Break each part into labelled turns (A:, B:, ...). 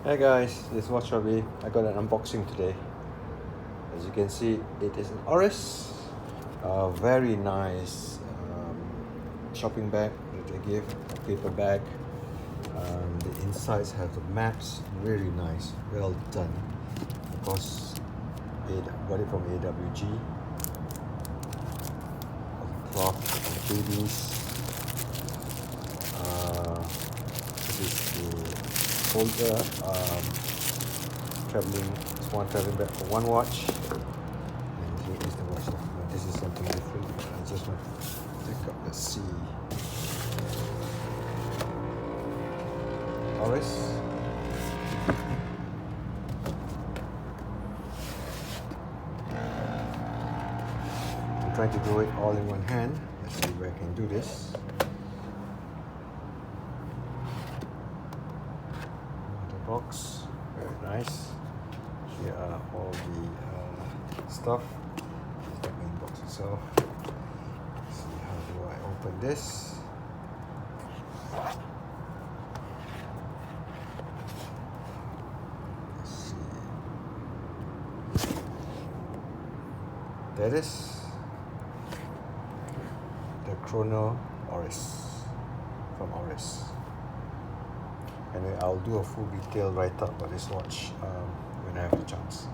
A: Hey guys, this is Watch Robbie. I got an unboxing today. As you can see, it is an Oris. Very nice shopping bag that they give, a paper bag. The insides have the maps, really nice, well done. Of course, got it from AWG. Cloth and babies. This is the folder. Small traveling bag for one watch. And here is the watch. Now, this is something different. I just want to take up the C. Oris. I'm trying to do it all in one hand. Let's see if I can do this. The box, very nice. Here are all the stuff. This is the main box itself. Let's see, how do I open this? Let's see. That is the ChronOris from Oris. Anyway, I'll do a full detailed write-up about this watch when I have the chance.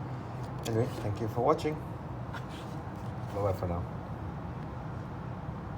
A: Anyway, thank you for watching. Bye bye for now.